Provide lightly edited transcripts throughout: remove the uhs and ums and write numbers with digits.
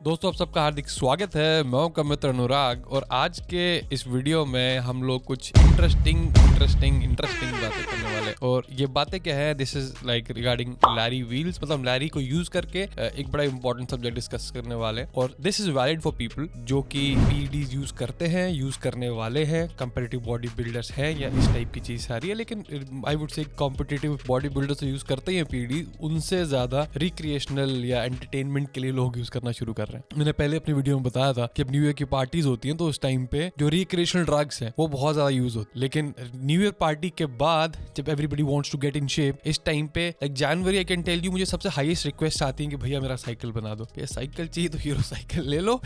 दोस्तों आप सबका हार्दिक स्वागत है। मैं हूं मित्र अनुराग और आज के इस वीडियो में हम लोग कुछ इंटरेस्टिंग बातें करने वाले। और ये बातें क्या है, this is like regarding Larry wheels, मतलब लैरी को यूज करके एक बड़ा इंपॉर्टेंट सब्जेक्ट डिस्कस करने वाले। और this is valid for people जो कि पीईडीज यूज करते हैं, यूज करने वाले हैं, कंपेटिटिव बॉडी बिल्डर्स हैं या इस टाइप की चीज सारी है। लेकिन I would say competitive body builders use करते हैं पीईडी, उनसे ज्यादा रिक्रिएशनल या एंटरटेनमेंट के लिए लोग यूज करना शुरू कर रहे हैं। मैंने पहले अपनी वीडियो में बताया था कि अब न्यू ईयर की पार्टीज होती हैं तो उस टाइम पे जो रिक्रिएशनल ड्रग्स हैं वो बहुत ज्यादा यूज होते हैं। लेकिन न्यू ईयर पार्टी के बाद जब everybody wants to get in shape, इस टाइम पे like January, I can tell you, मुझे सबसे हाईएस्ट रिक्वेस्ट आती है कि भैया मेरा साइकिल बना दो। ये साइकिल चाहिए तो हीरो साइकिल ले लो।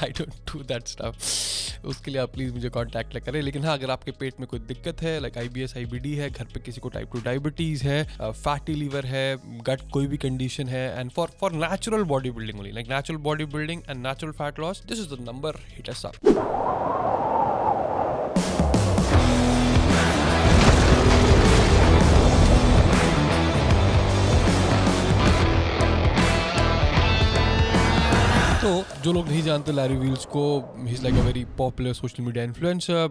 I don't do that stuff, उसके लिए आप प्लीज मुझे कांटेक्ट करें। लेकिन हाँ, अगर आपके पेट में कोई दिक्कत है, लाइक IBS IBD है, घर पे किसी को टाइप 2 डायबिटीज है, फैटी लीवर है, गट कोई भी कंडीशन है, and for natural body building only, like natural body building and natural fat loss, this is the number, hit us up. तो जो लोग नहीं जानते लैरी व्हील्स को, he is like a very popular social media influencer,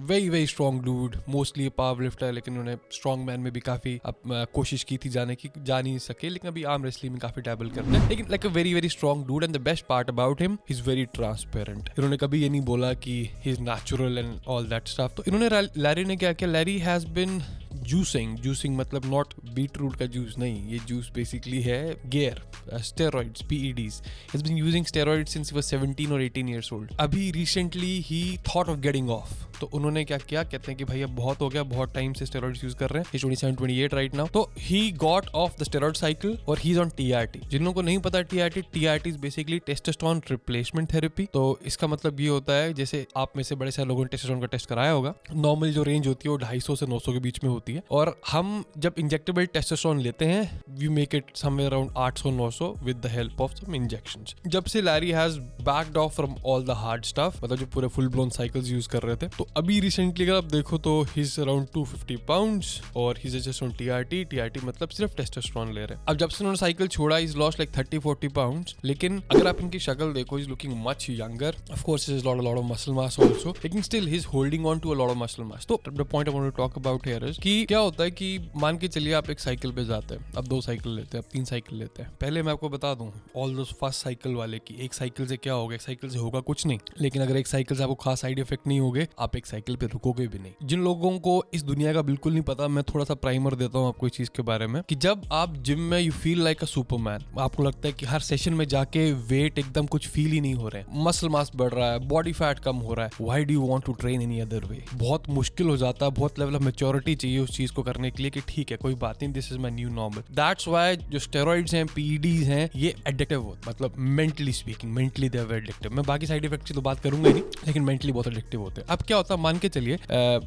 very strong dude, mostly power lifter, लेकिन उन्होंने strong man में भी काफी कोशिश की थी जाने की, जा नहीं सके, लेकिन अभी आर्म रेसलिंग में काफी डैबल करते हैं। लेकिन like a very strong dude, and the best part about him, he is very transparent. इन्होंने कभी ये नहीं बोला कि he is natural and all that stuff. तो इन्होंने, लैरी ने क्या किया, लैरी हैज बिन जूसिंग मतलब नॉट बीट रूट का जूस नहीं, ये जूस बेसिकली है gear, steroids, PEDs. He's been using steroids since he was 17 or 18 years old. अभी recently he thought of getting off. तो उन्होंने क्या किया, कहते हैं कि भैया बहुत हो गया, बहुत टाइम से स्टेरॉइड्स यूज कर रहे हैं, 27-28 राइट नाउ। तो he got off the steroid cycle और he's on TRT। जिन लोगों को नहीं पता TRT is basically testosterone replacement therapy। तो इसका मतलब ये होता है, जैसे आप में से बड़े सारे लोगों ने टेस्टोस्टेरोन का टेस्ट कराया होगा, नॉर्मल जो रेंज होती है वो 250 से 900 के बीच में होती है, और हम जब इंजेक्टेबल टेस्टोस्टेरोन लेते हैं we make it somewhere around 800-900 with the help of some injections. जब से Larry has backed off from all the hard stuff, मतलब जो पूरे फुल ब्लोन साइकिल्स यूज कर रहे थे, तो अभी रिसेंटली अगर आप देखो तो ही इज अराउंड 250 पाउंड्स और he is just on TRT मतलब सिर्फ टेस्टोस्टेरोन ले रहे हैं। अब जब से उन्होंने साइकिल छोड़ा, इज लॉस्ट लाइक 30-40 पाउंड्स। लेकिन अगर आप इनकी शक्ल देखो, is looking much younger, of course is lot of muscle mass also, लेकिन still he is holding on to a lot of muscle mass. तो the point I want to talk about here is कि क्या होता है कि मान के चलिए आप एक साइकिल पे जाते हैं, अब 2 साइकिल लेते हैं, अब 3 साइकिल लेते हैं। पहले मैं आपको बता दूं ऑल दोस फर्स्ट साइकिल वाले की, एक साइकिल से क्या होगा, एक साइकिल से होगा कुछ नहीं, लेकिन अगर एक साइकिल से आपको खास साइड इफेक्ट नहीं होगे, आप एक साइकिल पे रुकोगे भी नहीं। जिन लोगों को इस दुनिया का बिल्कुल नहीं पता, मैं थोड़ा सा प्राइमर देता हूँ आपको इस चीज के बारे में, कि जब आप जिम में you feel like a Superman, आपको लगता है कि हर सेशन में जाके वेट एकदम कुछ फील ही नहीं हो रहे, मसल मास बढ़ रहा है, बॉडी फैट कम हो रहा है, why do you want to train any other way. बहुत मुश्किल हो जाता है, बहुत लेवल ऑफ मैच्योरिटी चाहिए उस चीज को करने के लिए कि ठीक है कोई बात नहीं, this is my new normal. That's why जो स्टेरॉइड्स हैं, PEDs हैं, ये एडिक्टिव होते, मतलब mentally speaking, mentally they are addictive. मैं बाकी साइड इफेक्ट्स की तो बात करूंगा नहीं, लेकिन मेंटली बहुत एडिक्टिव होते हैं। अब क्या होता है, मान के चलिए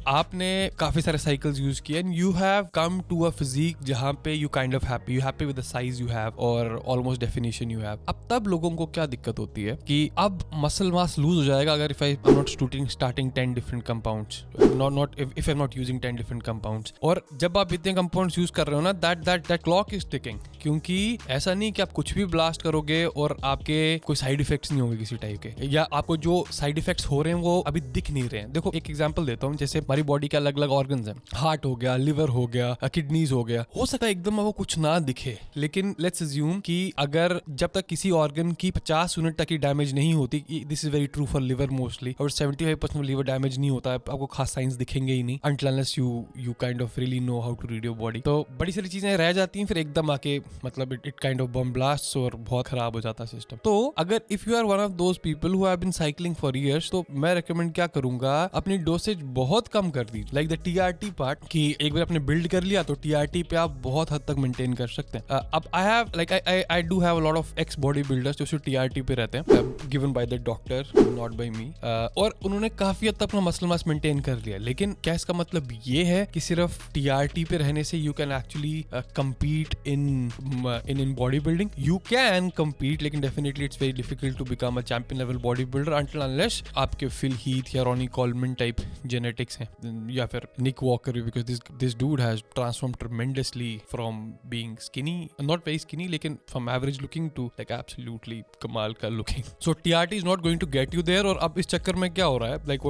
आपने काफी सारे साइकिल्स यूज किए and you have come to a physique जहां पे you kind of happy, you happy with the size you have और ऑलमोस्ट डेफिनेशन यू हैव। अब तब लोगों को क्या दिक्कत होती है कि अब मसल मास लूज हो जाएगा अगर if I am not starting 10 different compounds, not if I am not using 10 different compounds. और जब आप इतने कंपाउंड्स यूज कर रहे हो ना, दैट क्लॉक इज टिकिंग, क्योंकि ऐसा नहीं कि आप कुछ भी ब्लास्ट करोगे और आपके कोई साइड इफेक्ट्स नहीं होंगे किसी टाइप के, या आपको जो साइड इफेक्ट्स हो रहे हैं वो अभी दिख नहीं रहे हैं। देखो एक एग्जांपल देता हूँ, जैसे हमारी बॉडी के अलग अलग ऑर्गन्स हैं, हार्ट हो गया, लिवर हो गया, किडनीज हो गया, हो सकता है एकदम आपको कुछ ना दिखे, लेकिन लेट्स अज्यूम कि अगर जब तक किसी ऑर्गन की 50 यूनिट तक की डैमेज नहीं होती, this is very true for liver mostly, और 75% लिवर डैमेज नहीं होता है, आपको खास साइंस दिखेंगे ही नहीं until unless you kind of really know how to read your body। तो बड़ी सारी चीजें रह जाती हैं, फिर एकदम आके मतलब it kind of bomb blasts और बहुत खराब हो जाता है सिस्टम। तो अगर if you are one of those people who have been cycling for years, तो मैं recommend क्या करूंगा, अपनी डोसेज बहुत कम कर दी, like the TRT part, कि एक बार आपने बिल्ड कर लिया तो TRT पे आप बहुत हद तक मेंटेन कर सकते हैं। अब I do have a lot of ex body builders जो सिर्फ TRT पे रहते हैं, given by the doctor not by me, और उन्होंने काफी हद तक अपना मसल मास मेंटेन कर लिया। लेकिन क्या इसका मतलब ये है कि सिर्फ TRT पे रहने से you can actually compete in bodybuilding? You can compete, लेकिन definitely it's very difficult to become a champion level bodybuilder until unless आपके फिल हीथ या Ronnie Coleman Superman type genetics हैं, या फिर Nick Walker भी, because this dude has transformed tremendously from being skinny, not very skinny, लेकिन from average looking to like absolutely कमाल का looking. So TRT is not going to get you there. और अब इस चक्कर में क्या हो रहा है, like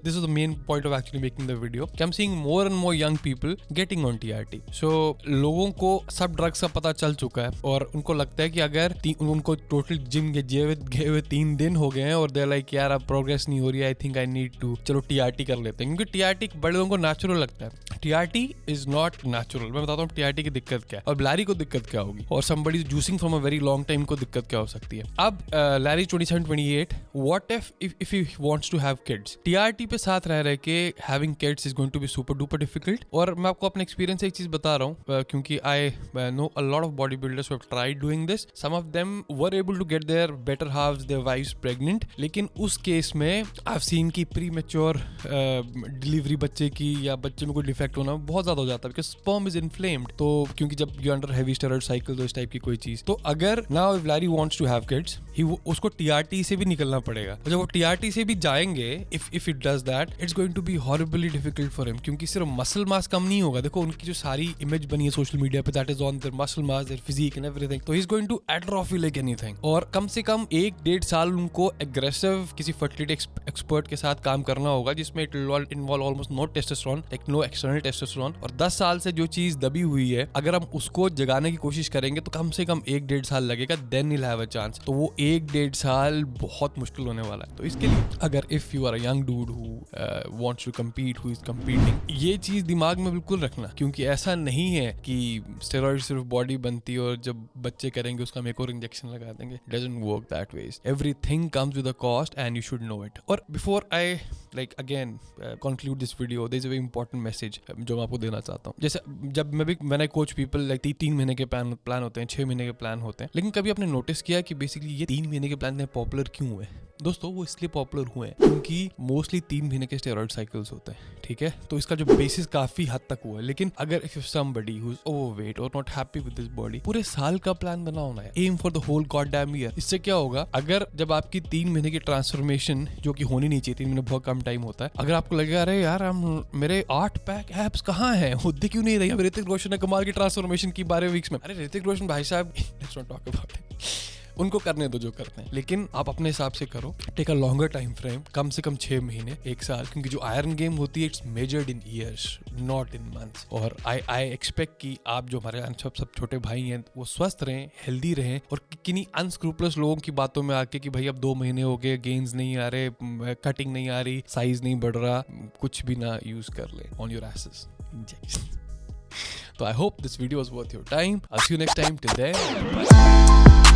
this is the main point of actually making the video, कि I'm seeing more and more young people getting on TRT. So लोगों को सब ड्रग्स का पता चल चुका है और उनको लगता है कि अगर उनको टोटल जिम गए हुए 3 दिन हो गए हैं और दे लाइक यार अब प्रोग्रेस नहीं हो रही है, I think I need to चलो TRT कर लेते हैं, क्योंकि TRT बड़े लोगों को नेचुरल लगता है. TRT is not natural. मैं बताता हूँ TRT की दिक्कत क्या है और लैरी को दिक्कत क्या होगी, और somebody juicing from a very long time को दिक्कत क्या हो सकती है. अब Larry 27-28, what if he wants to have kids? TRT पे साथ रह के having kids is going to be super duper difficult. और मैं आपको अपने एक्सपीरियंस से एक चीज बता रहा हूँ, क्योंकि I know a lot of bodybuilders who have tried doing this. Some of them were able to get their better halves, their wives pregnant. लेकिन उस केस में I've seen कि premature डिलीवरी बच्चे की या बच्चे में कोई डिफेक्ट होना बहुत ज्यादा हो जाता है, because sperm is inflamed. तो क्योंकि जब you under heavy steroid cycle, तो इस टाइप की कोई चीज, तो अगर now if Larry wants to have kids, उसको TRT से भी निकलना पड़ेगा. और जब वो TRT से भी जाएंगे, if it does that, it's going to be horribly difficult for him, क्योंकि सिर्फ मसल मास कम नहीं होगा. देखो उनकी जो सारी इमेज बनी है सोशल मीडिया पे, that is on their muscle mass, their physique and everything, तो he's going to atrophy like anything. और कम से कम 1-1.5 साल उनको aggressive किसी fertility एक्सपर्ट के साथ काम करना होगा, जिसमें it will involve almost no testosterone, like no external testosterone. और 10 साल से जो चीज दबी हुई है, अगर हम उसको जगाने की कोशिश करेंगे तो कम से कम 1-1.5 साल लगेगा, then he'll have a chance. तो वो 1-1.5 साल बहुत मुश्किल होने वाला है. तो इसके लिए अगर if you are a young dude who wants to compete, who is competing, ये चीज दिमाग में बिल्कुल रखना, क्योंकि ऐसा नहीं है कि स्टेरॉइड सिर्फ बॉडी बनती है और जब बच्चे करेंगे उसका हम एक और इंजेक्शन लगा देंगे. Doesn't work that way. Everything comes with a cost and you should know it. और before I like again conclude this video, there is a very important message जो मैं आपको देना चाहता हूँ. जैसे जब मैं भी when I coach people, like 3 महीने के प्लान होते हैं, 6 महीने के प्लान होते हैं, लेकिन कभी आपने नोटिस किया कि बेसिकली ये 3 महीने के प्लान इतने पॉपुलर क्यों हुए? दोस्तों वो इसलिए पॉपुलर हुए हैं क्योंकि मोस्टली 3 महीने के स्टेरॉइड साइकिल्स होते हैं, ठीक है. तो इसका जो बेसिस काफी हद तक हुआ है. लेकिन अगर if somebody who is overweight or not happy with this body, पूरे साल का प्लान बनाओ ना, aim for the whole god damn year. इससे क्या होगा, अगर जब आपकी 3 महीने की ट्रांसफॉर्मेशन, जो कि होनी नहीं चाहिए, 3 महीने बहुत कम टाइम होता है, अगर आपको लगेगा अरे यार मेरे 8 पैक एब्स कहाँ हैं, होते क्यों नहीं रही. अब ऋतिक रोशन ने कमाल की ट्रांसफॉर्मेशन की 12 वीक्स में. अरे ऋतिक रोशन भाई साहब, let's not talk about it, उनको करने दो जो करते हैं, लेकिन आप अपने हिसाब से करो. Take a longer time frame, कम से कम 6 महीने, 1 साल, क्योंकि जो आयरन गेम होती है it's measured in years, not in months. और आई एक्सपेक्ट कि आप जो हमारे सब छोटे भाई हैं वो स्वस्थ रहें, हेल्दी रहें, और किन्हीं अनस्क्रूपलस लोगों की बातों में आके कि भाई अब 2 महीने हो गए, गेन्स नहीं आ रहे, कटिंग नहीं आ रही, साइज नहीं बढ़ रहा, कुछ भी ना यूज कर ले ऑन योर एसेस. तो I hope this video was worth your time. I'll see you next time. Till then, bye.